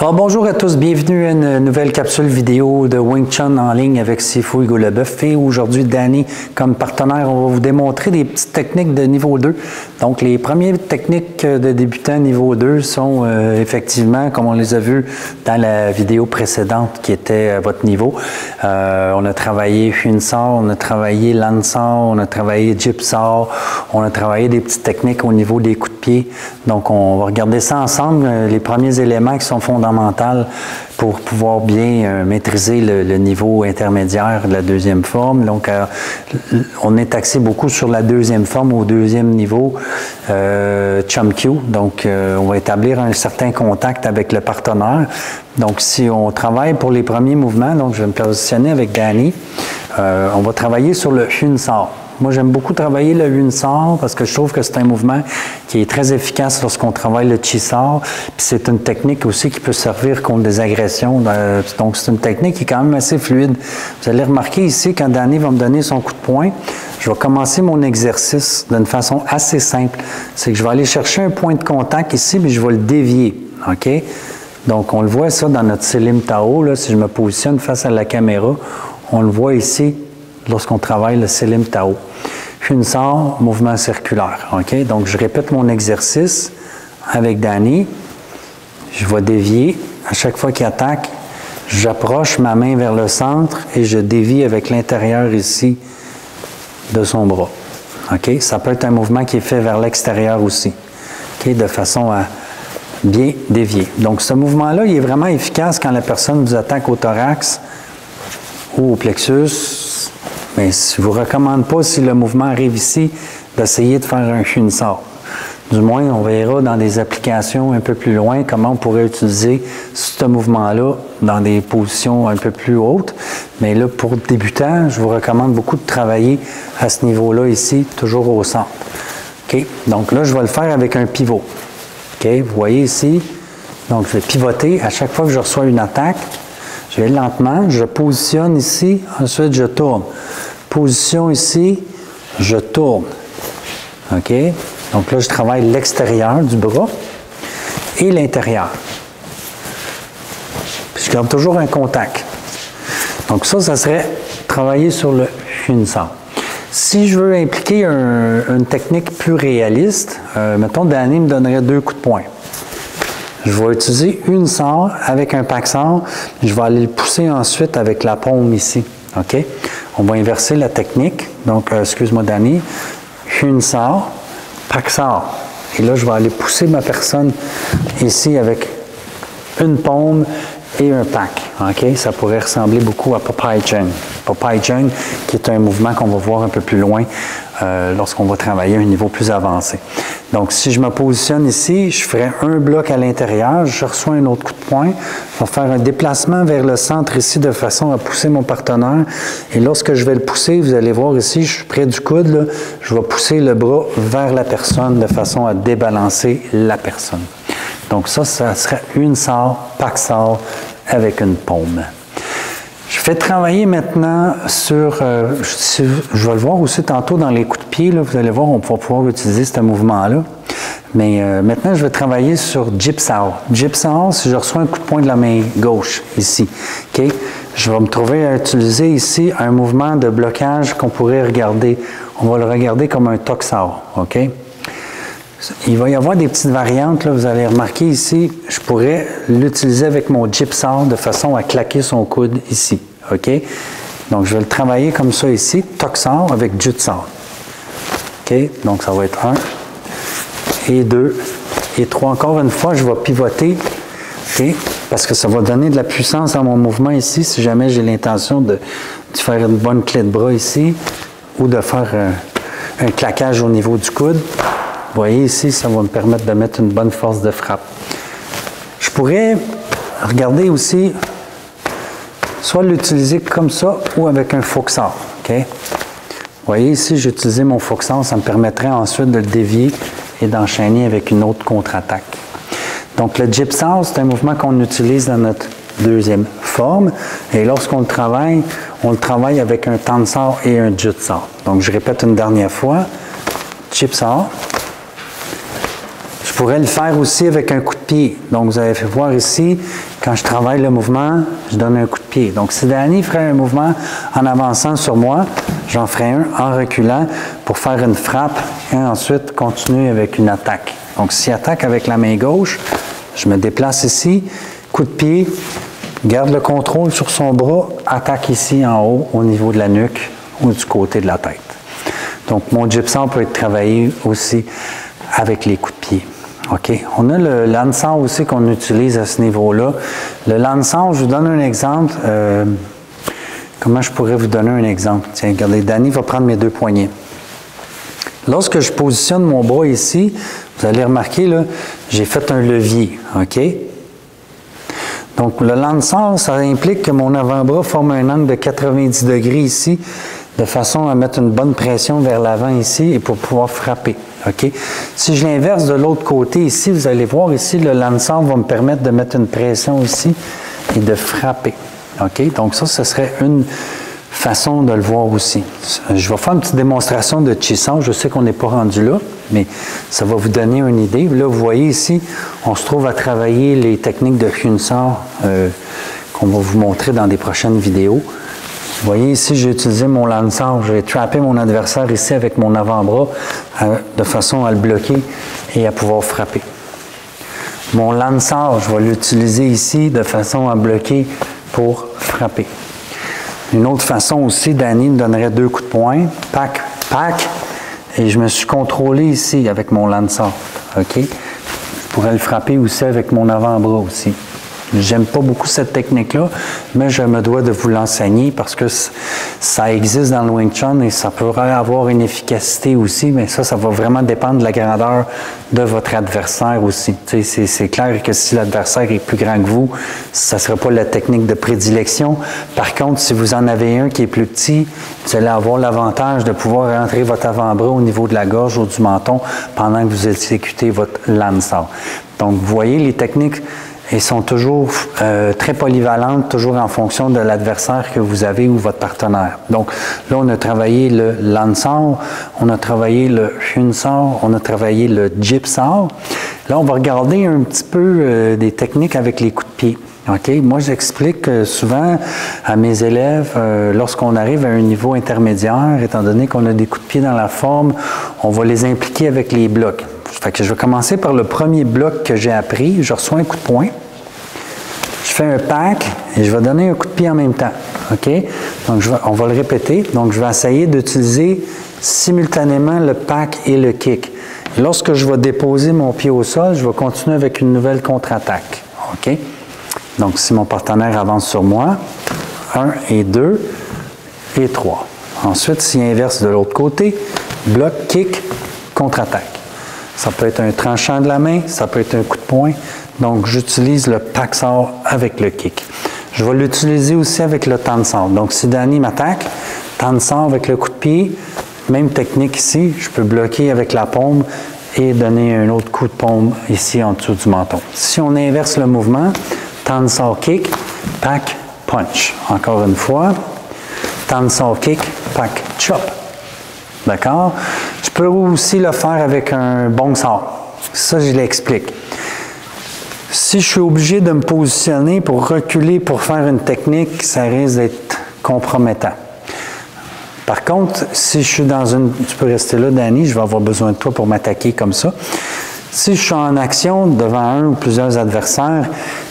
Alors, bonjour à tous, bienvenue à une nouvelle capsule vidéo de Wing Chun en ligne avec Sifu Hugo Leboeuf. Et aujourd'hui, Danny, comme partenaire, on va vous démontrer des petites techniques de niveau 2. Donc, les premières techniques de débutants niveau 2 sont effectivement, comme on les a vues dans la vidéo précédente qui était à votre niveau. On a travaillé Hunsao, on a travaillé Lansao, on a travaillé Jipsao, on a travaillé des petites techniques au niveau des coups de pied. Donc, on va regarder ça ensemble, les premiers éléments qui sont fondamentaux pour pouvoir bien maîtriser le niveau intermédiaire de la deuxième forme. Donc, on est axé beaucoup sur la deuxième forme au deuxième niveau, Chum Kyu. Donc, on va établir un certain contact avec le partenaire. Donc, si on travaille pour les premiers mouvements, donc je vais me positionner avec Danny, on va travailler sur le Hunsao. Moi, j'aime beaucoup travailler le Hunsao parce que je trouve que c'est un mouvement qui est très efficace lorsqu'on travaille le Chisao. Puis c'est une technique aussi qui peut servir contre des agressions. Donc, c'est une technique qui est quand même assez fluide. Vous allez remarquer ici, quand Danny va me donner son coup de poing, je vais commencer mon exercice d'une façon assez simple. C'est que je vais aller chercher un point de contact ici, mais je vais le dévier. OK? Donc, on le voit ça dans notre Selim Tao. Là, si je me positionne face à la caméra, on le voit ici lorsqu'on travaille le Selim Tao. Hunsao, mouvement circulaire. OK? Donc, je répète mon exercice avec Danny. Je vais dévier. À chaque fois qu'il attaque, j'approche ma main vers le centre et je dévie avec l'intérieur ici de son bras. OK? Ça peut être un mouvement qui est fait vers l'extérieur aussi. OK? De façon à bien dévier. Donc, ce mouvement-là, il est vraiment efficace quand la personne vous attaque au thorax ou au plexus. Mais je ne vous recommande pas, si le mouvement arrive ici, d'essayer de faire un Hunsao. Du moins, on verra dans des applications un peu plus loin comment on pourrait utiliser ce mouvement-là dans des positions un peu plus hautes. Mais là, pour débutants, je vous recommande beaucoup de travailler à ce niveau-là ici, toujours au centre. OK? Donc là, je vais le faire avec un pivot. OK? Vous voyez ici? Donc, je vais pivoter à chaque fois que je reçois une attaque. Je vais lentement, je positionne ici, ensuite je tourne. Position ici, je tourne. OK? Donc là, je travaille l'extérieur du bras et l'intérieur. Puis je garde toujours un contact. Donc ça serait travailler sur le Hunsao. Si je veux impliquer une technique plus réaliste, mettons, Danny me donnerait 2 coups de poing. Je vais utiliser une sort avec un paksar, je vais aller le pousser ensuite avec la paume ici. OK? On va inverser la technique. Donc, excuse-moi, Danny. Hunsao, paksar. Et là, je vais aller pousser ma personne ici avec une paume et un pak. OK? Ça pourrait ressembler beaucoup à Popeye Jung. Popeye Jung, qui est un mouvement qu'on va voir un peu plus loin lorsqu'on va travailler à un niveau plus avancé. Donc, si je me positionne ici, je ferai un bloc à l'intérieur, je reçois un autre coup de poing, je vais faire un déplacement vers le centre ici de façon à pousser mon partenaire. Et lorsque je vais le pousser, vous allez voir ici, je suis près du coude, là, je vais pousser le bras vers la personne de façon à débalancer la personne. Donc ça serait une sort, paksar avec une paume. Je vais travailler maintenant sur, je vais le voir aussi tantôt dans les coups de pied, là, vous allez voir, on va pouvoir utiliser ce mouvement-là. Mais maintenant, je vais travailler sur Jipsao. Jipsao, si je reçois un coup de poing de la main gauche, ici, OK? Je vais me trouver à utiliser ici un mouvement de blocage qu'on pourrait regarder. On va le regarder comme un Toksao, OK? Il va y avoir des petites variantes, là, vous allez remarquer ici, je pourrais l'utiliser avec mon Jipsao de façon à claquer son coude ici, OK? Donc, je vais le travailler comme ça ici, Toksao avec Jutsao. OK? Donc, ça va être 1 et 2 et 3. Encore une fois, je vais pivoter, OK? Parce que ça va donner de la puissance à mon mouvement ici, si jamais j'ai l'intention de faire une bonne clé de bras ici ou de faire un claquage au niveau du coude. Vous voyez ici, ça va me permettre de mettre une bonne force de frappe. Je pourrais regarder aussi, soit l'utiliser comme ça ou avec un Foksar. OK? Vous voyez ici, j'ai utilisé mon Foksar, ça me permettrait ensuite de le dévier et d'enchaîner avec une autre contre-attaque. Donc le Jipsao, c'est un mouvement qu'on utilise dans notre deuxième forme. Et lorsqu'on le travaille, on le travaille avec un Tansao et un Jutsao. Donc je répète une dernière fois. Jipsao. Je pourrais le faire aussi avec un coup de pied. Donc, vous allez voir ici, quand je travaille le mouvement, je donne un coup de pied. Donc, si Danny ferait un mouvement en avançant sur moi, j'en ferai un en reculant pour faire une frappe et ensuite continuer avec une attaque. Donc, s'il attaque avec la main gauche, je me déplace ici, coup de pied, garde le contrôle sur son bras, attaque ici en haut au niveau de la nuque ou du côté de la tête. Donc, mon gypsum peut être travaillé aussi avec les coups de pied. OK. On a le Lansor aussi qu'on utilise à ce niveau-là. Le Lansor, je vous donne un exemple. Comment je pourrais vous donner un exemple? Tiens, regardez, Danny va prendre mes deux poignets. Lorsque je positionne mon bras ici, vous allez remarquer, là, j'ai fait un levier. OK? Donc, le Lansor, ça implique que mon avant-bras forme un angle de 90 degrés ici, de façon à mettre une bonne pression vers l'avant ici et pour pouvoir frapper. OK? Si je l'inverse de l'autre côté ici, vous allez voir ici, le Lansor va me permettre de mettre une pression ici et de frapper. OK? Donc ça, ce serait une façon de le voir aussi. Je vais faire une petite démonstration de Chisson. Je sais qu'on n'est pas rendu là, mais ça va vous donner une idée. Là, vous voyez ici, on se trouve à travailler les techniques de Hyunsor qu'on va vous montrer dans des prochaines vidéos. Vous voyez ici, j'ai utilisé mon Lansor. J'ai trappé mon adversaire ici avec mon avant-bras de façon à le bloquer et à pouvoir frapper. Mon Lansor, je vais l'utiliser ici de façon à bloquer pour frapper. Une autre façon aussi, Danny me donnerait deux coups de poing, pac, pac, et je me suis contrôlé ici avec mon Lansor. OK? Je pourrais le frapper aussi avec mon avant-bras aussi. J'aime pas beaucoup cette technique-là, mais je me dois de vous l'enseigner parce que ça existe dans le Wing Chun et ça pourrait avoir une efficacité aussi, mais ça va vraiment dépendre de la grandeur de votre adversaire aussi. C'est clair que si l'adversaire est plus grand que vous, ça ne sera pas la technique de prédilection. Par contre, si vous en avez un qui est plus petit, vous allez avoir l'avantage de pouvoir rentrer votre avant-bras au niveau de la gorge ou du menton pendant que vous exécutez votre Lansor. Donc, vous voyez, les techniques et sont toujours très polyvalentes, toujours en fonction de l'adversaire que vous avez ou votre partenaire. Donc là, on a travaillé le Lansor, on a travaillé le Hyunsor, on a travaillé le Gypsor. Là, on va regarder un petit peu des techniques avec les coups de pied. Okay? Moi, j'explique souvent à mes élèves, lorsqu'on arrive à un niveau intermédiaire, étant donné qu'on a des coups de pied dans la forme, on va les impliquer avec les blocs. Fait que je vais commencer par le premier bloc que j'ai appris. Je reçois un coup de poing. Je fais un pack et je vais donner un coup de pied en même temps. OK? Donc, on va le répéter. Donc, je vais essayer d'utiliser simultanément le pack et le kick. Et lorsque je vais déposer mon pied au sol, je vais continuer avec une nouvelle contre-attaque. OK? Donc, si mon partenaire avance sur moi, 1 et 2 et 3. Ensuite, s'il inverse de l'autre côté, bloc, kick, contre-attaque. Ça peut être un tranchant de la main, ça peut être un coup de poing. Donc, j'utilise le Paksor avec le kick. Je vais l'utiliser aussi avec le Tansor. Donc, si Danny m'attaque, Tansor avec le coup de pied, même technique ici, je peux bloquer avec la paume et donner un autre coup de paume ici en dessous du menton. Si on inverse le mouvement, Tansor kick, pack, punch. Encore une fois, Tansor kick, pack, chop. D'accord? Je peux aussi le faire avec un bon sort. Ça, je l'explique. Si je suis obligé de me positionner pour reculer pour faire une technique, ça risque d'être compromettant. Par contre, si je suis dans une... Tu peux rester là, Danny, je vais avoir besoin de toi pour m'attaquer comme ça. Si je suis en action devant un ou plusieurs adversaires,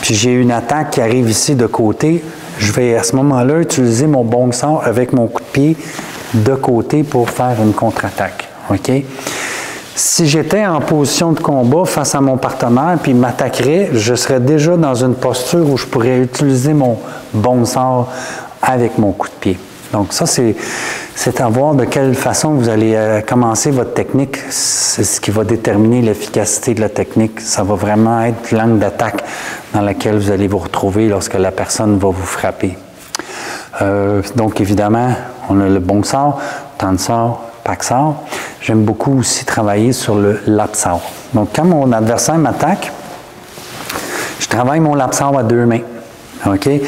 puis j'ai une attaque qui arrive ici de côté, je vais à ce moment-là utiliser mon bon sort avec mon coup de pied de côté pour faire une contre-attaque. OK? Si j'étais en position de combat face à mon partenaire puis il m'attaquerait, je serais déjà dans une posture où je pourrais utiliser mon bon sort avec mon coup de pied. Donc ça, c'est à voir de quelle façon vous allez commencer votre technique. C'est ce qui va déterminer l'efficacité de la technique. Ça va vraiment être l'angle d'attaque dans laquelle vous allez vous retrouver lorsque la personne va vous frapper. Donc évidemment, on a le bon sort, Tansor, Paksor. J'aime beaucoup aussi travailler sur le Lapsor. Donc quand mon adversaire m'attaque, je travaille mon Lapsor à deux mains. OK? Mais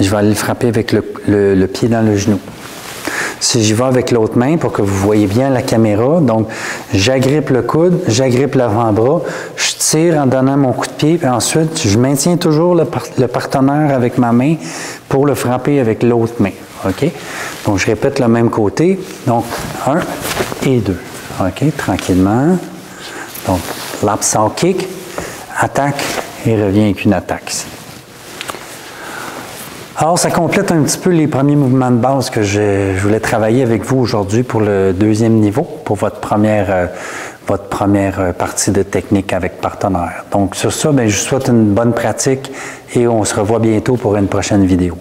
je vais aller le frapper avec le pied dans le genou. Si j'y vais avec l'autre main pour que vous voyez bien la caméra, donc j'agrippe le coude, j'agrippe l'avant-bras, je tire en donnant mon coup de pied, puis ensuite je maintiens toujours le partenaire avec ma main pour le frapper avec l'autre main. OK? Donc je répète le même côté. Donc 1 et 2. OK? Tranquillement. Donc lap saw kick, attaque et revient avec une attaque ici. Alors, ça complète un petit peu les premiers mouvements de base que je voulais travailler avec vous aujourd'hui pour le deuxième niveau, pour votre première partie de technique avec partenaire. Donc, sur ça, bien, je vous souhaite une bonne pratique et on se revoit bientôt pour une prochaine vidéo.